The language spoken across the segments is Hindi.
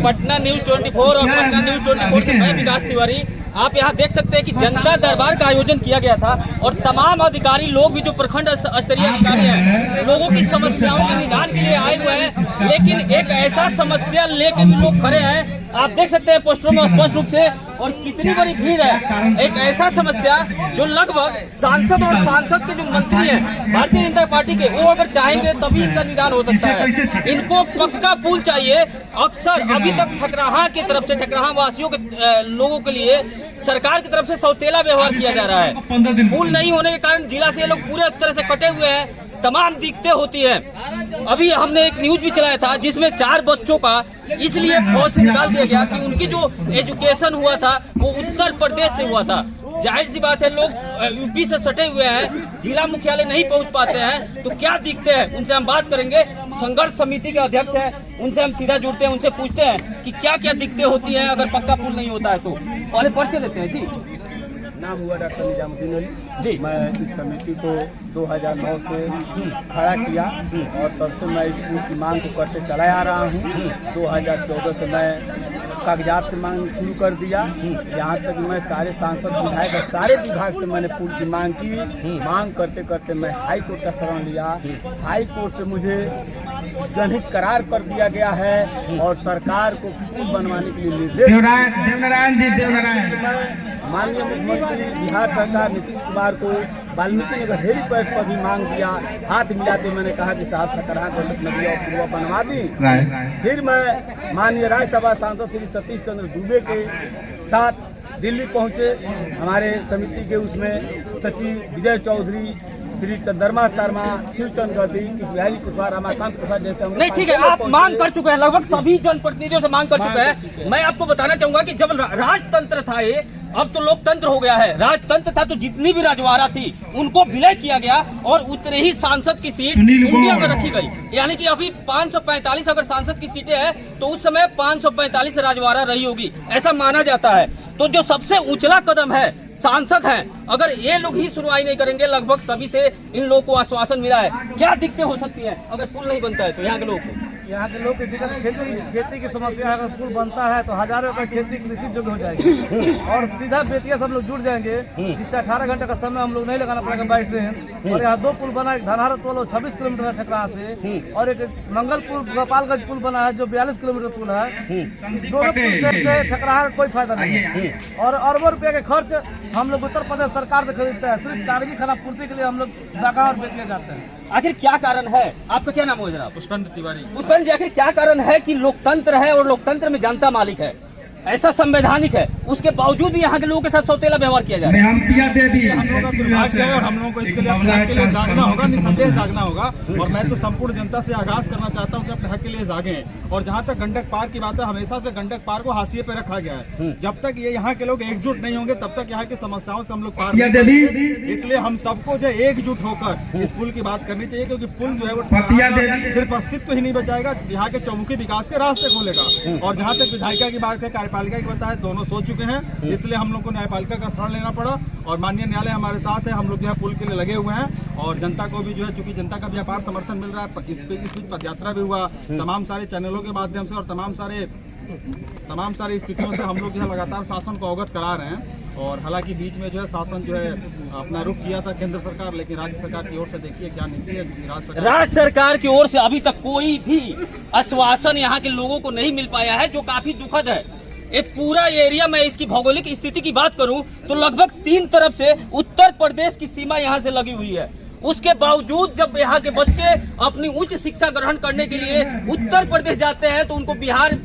पटना न्यूज 24 और पटना न्यूज 24 से मैं विकास तिवारी। आप यहाँ देख सकते हैं कि जनता दरबार का आयोजन किया गया था और तमाम अधिकारी लोग भी जो प्रखंड स्तरीय अधिकारी हैं लोगों की समस्याओं के निदान के लिए आए हुए हैं। लेकिन एक ऐसा समस्या लेके भी लोग खड़े हैं, आप देख सकते हैं पोस्टरों में स्पष्ट रूप से, और कितनी बड़ी भीड़ है। एक ऐसा समस्या जो लगभग सांसद और सांसद के जो मंत्री हैं भारतीय जनता पार्टी के, वो अगर चाहेंगे तभी इनका निदान हो सकता है। इनको पक्का पुल चाहिए। अक्सर अभी तक ठकराहा की तरफ से, ठकराहा वासियों के लोगों के लिए सरकार की तरफ से सौतेला व्यवहार किया जा रहा है। पुल नहीं होने के कारण जिला से ये लोग पूरे तरह से कटे हुए हैं, तमाम दिक्कतें होती है। अभी हमने एक न्यूज भी चलाया था जिसमें 4 बच्चों का इसलिए फौज से निकाल दिया गया कि उनकी जो एजुकेशन हुआ था वो उत्तर प्रदेश से हुआ था। जाहिर सी बात है, लोग यूपी से सटे हुए हैं, जिला मुख्यालय नहीं पहुंच पाते हैं, तो क्या दिक्कतें हैं उनसे हम बात करेंगे। संघर्ष समिति के अध्यक्ष हैं, उनसे हम सीधा जुड़ते हैं, उनसे पूछते हैं कि क्या क्या दिक्कतें होती हैं अगर पक्का पुल नहीं होता है तो। पहले परिचय लेते हैं जी। नाम हुआ डॉक्टर निजामुद्दीन अली जी। मैं इस समिति को 2009 से खड़ा किया और तब से मैं स्कूल की मांग को करते चला आ रहा हूँ। 2014 से मैं कागजात से मांग शुरू कर दिया। यहाँ तक मैं सारे सांसद विधायक और सारे विभाग से मैंने पुल की मांग की। मांग करते करते मैं हाई कोर्ट का शरण लिया। हाई कोर्ट से मुझे जनहित करार कर दिया गया है और सरकार को पुल बनवाने के लिए निर्देश। देवनारायण जी, देवनारायण माननीय मुख्यमंत्री बिहार सरकार नीतीश कुमार को वाल्मीकि नगर हेलीपैड पर भी मांग दिया। हाथ मिलाते मैंने कहा कि साहब ठकराहा गंडक नदी और पुलवा बनवा दी। फिर मैं माननीय राज्यसभा सांसद श्री सतीश चंद्र दूबे के साथ दिल्ली पहुंचे। हमारे समिति के उसमें सचिव विजय चौधरी, श्री चंद्रमा शर्मा, शिवचंद गति, बिहारी कुशवाहा, रमाकांत प्रसाद जैसे हम नहीं, ठीक है, आप मांग कर चुके हैं, लगभग सभी जनप्रतिनिधियों से मांग कर चुके हैं। मैं आपको बताना चाहूंगा कि जब राजतंत्र था ये, अब तो लोकतंत्र हो गया है। राजतंत्र था तो जितनी भी राजवाड़ा थी उनको विलय किया गया और उतने ही सांसद की सीट इंडिया में रखी गई। यानी कि अभी 545 अगर सांसद की सीटें हैं तो उस समय 545 राजवाड़ा रही होगी, ऐसा माना जाता है। तो जो सबसे उछला कदम है सांसद हैं, अगर ये लोग ही सुनवाई नहीं करेंगे, लगभग सभी से इन लोगों को आश्वासन मिला है। क्या दिक्कतें हो सकती हैं अगर पुल नहीं बनता है तो यहाँ के लोगों को? यहाँ के लोग की दिक्कत खेती की समस्या है। अगर पुल बनता है तो हजारों एकड़ खेती कृषि योग्य हो जाएगी और सीधा बेतिया सब लोग जुड़ जाएंगे, जिससे 18 घंटे का समय हम लोग नहीं लगाना पड़ेगा बाई ट्रेन। और यहाँ 2 पुल बना, एक धनहारा पुल 26 किलोमीटर है ठकराहा से, और एक मंगल पुल गोपालगंज पुल बना है जो 42 किलोमीटर पुल है। इस दोनों पुल से ठकराहा का कोई फायदा नहीं है और अरबों रुपए के खर्च हम लोग उत्तर प्रदेश सरकार से खरीदते हैं। सिर्फ कागजी खाना पूर्ति के लिए हम लोग ढाका और बेतिया जाते हैं। आखिर क्या कारण है? आपका क्या नाम हो जनाब? पुष्पेंद्र तिवारी। पुष्पेंद्र जी, आखिर क्या कारण है कि लोकतंत्र है और लोकतंत्र में जनता मालिक है, ऐसा संवैधानिक है, उसके बावजूद भी यहाँ के लोगों के साथ सौतेला व्यवहार किया जा रहा है? हम लोगों का दुर्भाग्य है और हम लोगों को इसके लिए अपने हक के लिए जागना होगा, निसंदेह जागना होगा। और मैं तो संपूर्ण जनता से आगाज करना चाहता हूँ कि अपने हक के लिए जागें। और जहाँ तक गंडक पार की बात है, हमेशा से गंडक पार को हाशिए पे रखा गया है। जब तक ये यहाँ के लोग एकजुट नहीं होंगे तब तक यहाँ की समस्याओं से हम लोग पार नहीं करेंगे। इसलिए हम सबको जो एकजुट होकर इस पुल की बात करनी चाहिए, क्योंकि पुल जो है वो सिर्फ अस्तित्व ही नहीं बचाएगा, यहाँ के चौमुखी विकास के रास्ते खोलेगा। और जहाँ तक विधायिका की बात है, कार्यपालिका की बात है, दोनों सो चुके हैं, इसलिए हम लोग को न्यायपालिका का शरण लेना पड़ा और माननीय न्यायालय हमारे साथ है। हम लोग जो है पुल के लिए लगे हुए हैं और जनता को भी जो है, चूंकि जनता का भी अपार समर्थन मिल रहा है, इस बीच पदयात्रा भी हुआ तमाम सारे चैनलों के माध्यम से और तमाम सारी स्थितियों से हम लोग जो है लगातार शासन को अवगत करा रहे हैं। और हालांकि बीच में जो है शासन जो है अपना रुख किया था केंद्र सरकार, लेकिन राज्य सरकार की ओर से देखिए क्या नीति है। राज्य सरकार की ओर से अभी तक कोई भी आश्वासन यहाँ के लोगों को नहीं मिल पाया है, जो काफी दुखद है। ये पूरा एरिया में इसकी भौगोलिक स्थिति की बात करूं तो लगभग 3 तरफ से उत्तर प्रदेश की सीमा यहाँ से लगी हुई है। उसके बावजूद जब यहाँ के बच्चे अपनी उच्च शिक्षा ग्रहण करने के लिए उत्तर प्रदेश जाते हैं तो उनको बिहार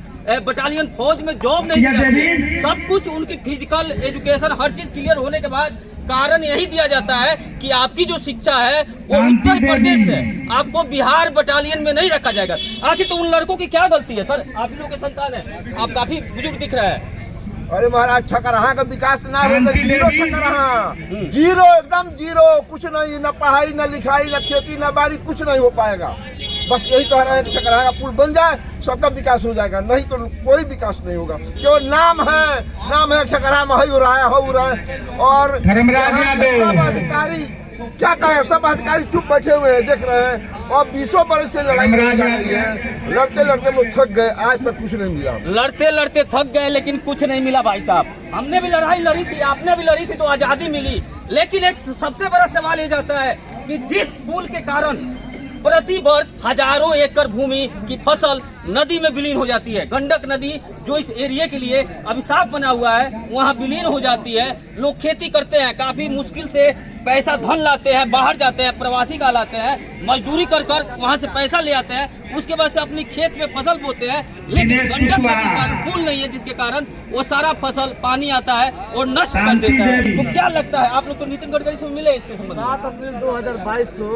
बटालियन फौज में जॉब नहीं मिलती। सब कुछ उनकी फिजिकल एजुकेशन हर चीज क्लियर होने के बाद कारण यही दिया जाता है कि आपकी जो शिक्षा है वो उत्तर प्रदेश से, आपको बिहार बटालियन में नहीं रखा जाएगा। आखिर तो उन लड़कों की क्या गलती है सर? आप ही लोग के संतान है, आप काफी बुजुर्ग दिख रहे हैं। अरे महाराज, ठकराहा का विकास ना हो तो जीरो ठकराहा, जीरो एकदम जीरो, कुछ नहीं, न पढ़ाई न लिखाई न खेती न बाड़ी, कुछ नहीं हो पाएगा। बस यही कह रहे हैं कि ठकराहा का पुल बन जाए, सबका विकास हो जाएगा, नहीं तो कोई विकास नहीं होगा। केवल नाम है ठकराहा में हो रहा है और अधिकारी क्या कहें, सब अधिकारी चुप बैठे हुए हैं, देख रहे हैं। और 20 बरस से लड़ाई लड़ रही है, लड़ते लड़ते लोग थक गए, आज तक कुछ नहीं मिला। लड़ते लड़ते थक गए लेकिन कुछ नहीं मिला भाई साहब। हमने भी लड़ाई लड़ी थी, आपने भी लड़ी थी, तो आजादी मिली। लेकिन एक सबसे बड़ा सवाल ये जाता है कि जिस पुल के कारण प्रति वर्ष हजारों एकड़ भूमि की फसल नदी में विलीन हो जाती है, गंडक नदी जो इस एरिया के लिए अभिशाप बना हुआ है, वहाँ विलीन हो जाती है। लोग खेती करते हैं, काफी मुश्किल से पैसा धन लाते हैं, बाहर जाते हैं, प्रवासी का लाते हैं, मजदूरी कर कर वहाँ से पैसा ले आते हैं, उसके बाद से अपनी खेत में फसल बोते हैं। लेकिन गंडक नदी का पुल नहीं है, जिसके कारण वो सारा फसल पानी आता है और नष्ट कर देता है। तो क्या लगता है आप लोग को नितिन गडकरी से मिले इससे संबंधित? 7 अप्रैल 2022 को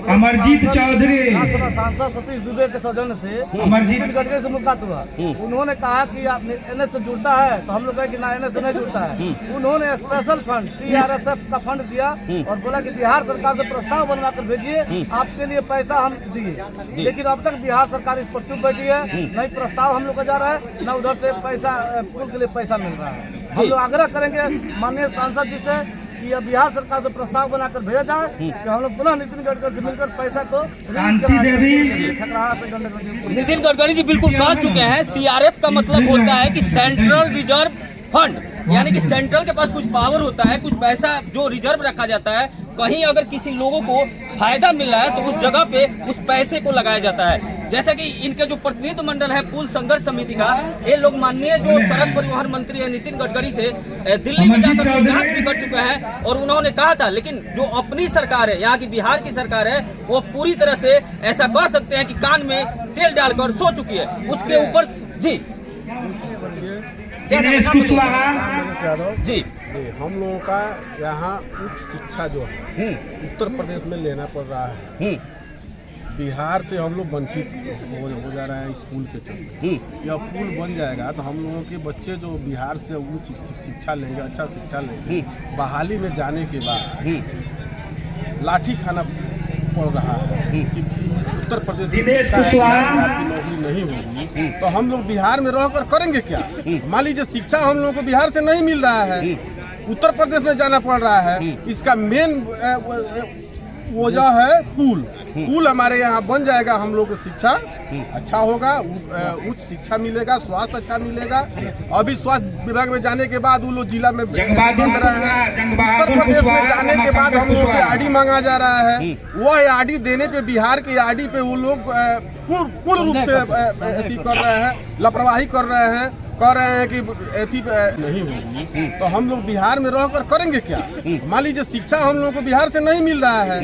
अमरजीत चौधरी सांसद सतीश दुबे के सौजन्य से नितिन गडकरी से मुलाकात हुआ। उन्होंने कहा कि आप एनएस से जुड़ता है, तो हम लोग कहे कि ना, एनएस से नहीं जुड़ता है। उन्होंने स्पेशल फंड CRSF का फंड दिया और बोला कि बिहार सरकार से प्रस्ताव बनवा कर भेजिए, आपके लिए पैसा हम दिए। लेकिन अब तक बिहार सरकार इस पर चुप बैठी है, नहीं प्रस्ताव हम लोग को जा रहा है, न उधर से पैसा पुल के लिए पैसा मिल रहा है। हम लोग आग्रह करेंगे माननीय सांसद जी से कि अब बिहार सरकार से प्रस्ताव बनाकर भेजा जाए कि हम लोग पुनः नितिन गडकरी से मिलकर पैसा को छकराहा से गंडक। नितिन गडकरी जी बिल्कुल कह चुके हैं, CRF का मतलब होता है कि सेंट्रल रिजर्व फंड, यानी कि सेंट्रल के पास कुछ पावर होता है, कुछ पैसा जो रिजर्व रखा जाता है। कहीं अगर किसी लोगों को फायदा मिल रहा है तो उस जगह पे उस पैसे को लगाया जाता है। जैसे कि इनके जो प्रतिनिधि मंडल है पुल संघर्ष समिति का, ये लोग माननीय जो सड़क परिवहन मंत्री है नितिन गडकरी से दिल्ली में जाकर बात भी कर चुके हैं और उन्होंने कहा था। लेकिन जो अपनी सरकार है, यहाँ की बिहार की सरकार है, वो पूरी तरह से ऐसा कह सकते हैं कि कान में तेल डालकर सो चुकी है। उसके ऊपर जी जी हम लोगों का यहाँ उच्च शिक्षा जो है उत्तर प्रदेश में लेना पड़ रहा है। बिहार से हम लोग वंचित हो जा रहे हैं इस पुल के चलते। यह पुल बन जाएगा तो हम लोगों के बच्चे जो बिहार से उच्च शिक्षा लेंगे, अच्छा शिक्षा लेंगे, बहाली में जाने के बाद लाठी खाना पड़ रहा है कि उत्तर प्रदेश में नौकरी नहीं होगी, तो हम लोग बिहार में रहकर करेंगे क्या? मान लीजिए शिक्षा हम लोगों को बिहार से नहीं मिल रहा है, उत्तर प्रदेश में जाना पड़ रहा है। इसका मेन वजह है पुल हमारे यहाँ बन जाएगा, हम लोग को शिक्षा अच्छा होगा, उच्च शिक्षा मिलेगा, स्वास्थ्य अच्छा मिलेगा। अभी स्वास्थ्य विभाग में जाने के बाद वो लोग जिला में बंद रहे हैं। उत्तर प्रदेश में जाने के बाद हम लोग से आरडी मांगा जा रहा है। वह आरडी देने पे, बिहार के आरडी पे वो लोग पूर्ण रूप से कर रहे हैं, लापरवाही कर रहे हैं, कह रहे हैं कि एथी नहीं होगी, तो हम लोग बिहार में रहकर करेंगे क्या? मान लीजिए शिक्षा हम लोगों को बिहार से नहीं मिल रहा है,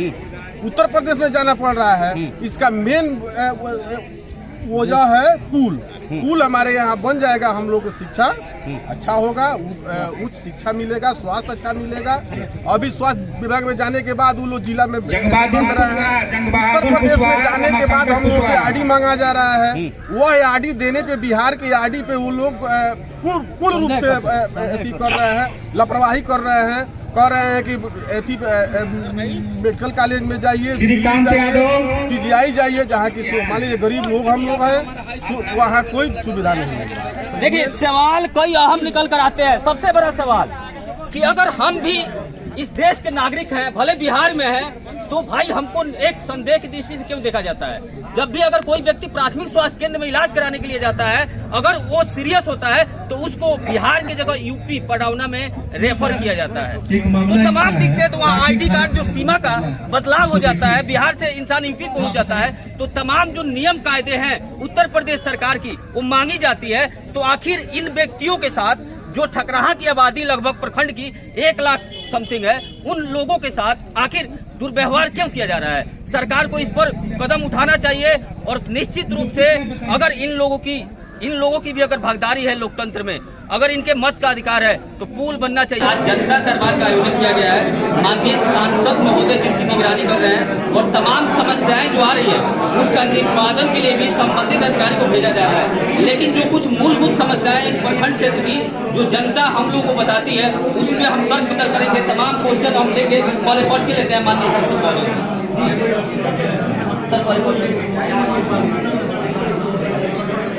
उत्तर प्रदेश में जाना पड़ रहा है। इसका मेन वजह है पुल हमारे यहाँ बन जाएगा, हम लोग को शिक्षा अच्छा होगा, उच्च शिक्षा मिलेगा, स्वास्थ्य अच्छा मिलेगा। अभी स्वास्थ्य विभाग में जाने के बाद वो लोग जिला में बंद रहे हैं। उत्तर प्रदेश में जाने के बाद हम लोग से आरडी मांगा जा रहा है। वह आरडी देने पे, बिहार के आरडी पे वो लोग पूर्ण रूप से कर रहे हैं, लापरवाही कर रहे हैं, कह रहे हैं कि मेडिकल कॉलेज में जाइए, PGI जाइए, जहाँ की मान लीजिए गरीब लोग हम लोग हैं, वहाँ कोई सुविधा नहीं है। देखिए सवाल कई अहम निकल कर आते हैं। सबसे बड़ा सवाल कि अगर हम भी इस देश के नागरिक हैं, भले बिहार में हैं, तो भाई हमको एक संदेह की दृष्टि से क्यों देखा जाता है? जब भी अगर कोई व्यक्ति प्राथमिक स्वास्थ्य केंद्र में इलाज कराने के लिए जाता है, अगर वो सीरियस होता है तो उसको बिहार की जगह यूपी पटौना में रेफर किया जाता है। तो तमाम दिखते हैं, तो वहाँ ID कार्ड जो सीमा का बदलाव हो जाता है, बिहार से इंसान यूपी पहुंच जाता है, तो तमाम जो नियम कायदे हैं उत्तर प्रदेश सरकार की वो मांगी जाती है। तो आखिर इन व्यक्तियों के साथ जो ठकराहा की आबादी लगभग प्रखंड की 1 लाख समथिंग है, उन लोगों के साथ आखिर दुर्व्यवहार क्यों किया जा रहा है? सरकार को इस पर कदम उठाना चाहिए और निश्चित रूप से अगर इन लोगों की भी अगर भागीदारी है लोकतंत्र में, अगर इनके मत का अधिकार है, तो पुल बनना चाहिए। आज जनता दरबार का आयोजन किया गया है। माननीय सांसद महोदय जिसकी निगरानी कर रहे हैं और तमाम समस्याएं जो आ रही है उसका निष्पादन के लिए भी संबंधित अधिकारी को भेजा जा रहा है। लेकिन जो कुछ मूलभूत समस्याएं इस प्रखंड क्षेत्र की जो जनता हम लोग को बताती है, उसमें हम तर्क वितर्क करेंगे, तमाम क्वेश्चन हम लेंगे। पहले पर्ची लेते हैं माननीय सांसद महोदय।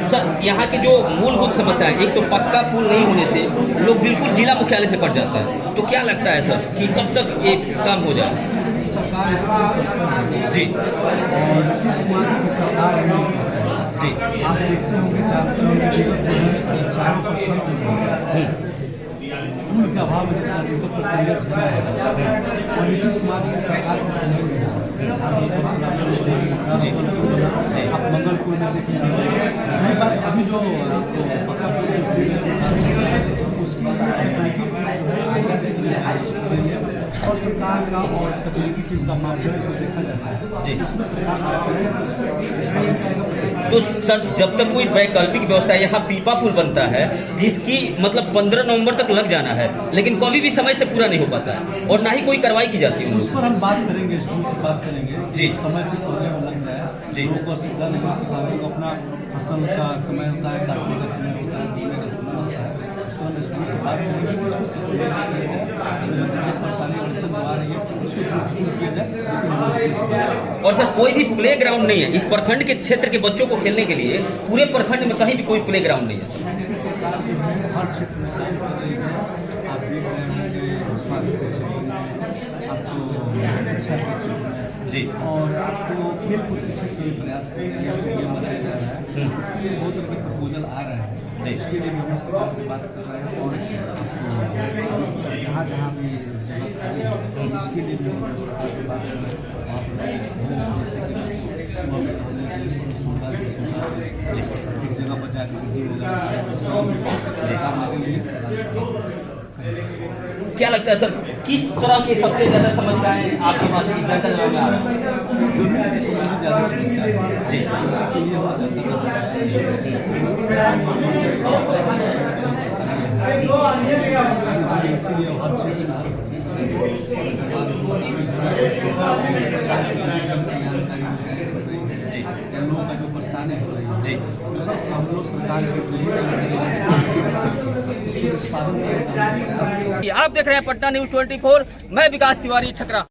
सर यहाँ की जो मूलभूत समस्या है, एक तो पक्का पुल नहीं होने से लोग बिल्कुल जिला मुख्यालय से कट जाता है, तो क्या लगता है सर कि कब तक ये काम हो जाए? सरकार इसके ऊपर जी और नीतीश कुमार की सरकार जी आप देखते होंगे, जानते होंगे जो है चारों पर पुल के अभाव में जितना दिक्कत पर संघर्ष किया है और नीतीश कुमार की सरकार के समय में जी आप मंगलपुर में देखेंगे। वही बात अभी जो आपको पक्का पुल उसकी और सरकार का और तकनीकी टीम का मापदंड जो देखा जाता है जी। इसमें सरकार तो सर जब तक कोई वैकल्पिक व्यवस्था यहाँ पीपा पुल बनता है जिसकी मतलब 15 नवंबर तक लग जाना है, लेकिन कभी भी समय से पूरा नहीं हो पाता है और ना ही कोई कार्रवाई की जाती है उस पर हम बात करेंगे, स्कूल से बात करेंगे जी। समय से पहले वो लग जाए जी। लोगों को सुविधा नहीं, किसानों को अपना फसल का समय होता है, काटने का समय होता है, बोने का समय होता है, उसको हम स्कूल से बात करेंगे, उसको परेशानी अड़चन जो आ रही है उसको दूर किया जाए, इसके लिए। और सर कोई भी प्ले ग्राउंड नहीं है इस प्रखंड के क्षेत्र के बच्चों को खेलने के लिए, पूरे प्रखंड में कहीं भी कोई प्ले ग्राउंड नहीं है सर। सरकार जो है हर क्षेत्र में काम कर रही है। आप देख रहे हैं कि स्वास्थ्य के क्षेत्र में, आपको शिक्षा के क्षेत्र में जी और आपको खेल कूद के क्षेत्र में प्रयास करेंगे, स्टेडियम बनाया जा रहा है, इसके लिए बहुत तरह के प्रपोजल आ रहे हैं, इसके लिए भी हम सरकार से बात कर रहे हैं और जहाँ जहाँ भी जगह खाली है उसके लिए भी हम सरकार से बात कर रहे हैं। वहाँ पर जैसे कि सुबह में रहने के लिए सुविधा एक जगह पर जाकर जिम क्या लगता है सर किस तरह की सबसे ज्यादा समस्याएं आपके पास की जनता जगह में आ रही है? जमीन से संबंधित ज़्यादा समस्या है जी इसके लिए हम इसीलिए हर क्षेत्र जी लोगों का जो परेशानी हो रही है जी सब हम लोग सरकार के आप देख रहे हैं पटना न्यूज़ 24, मैं विकास तिवारी ठकरा।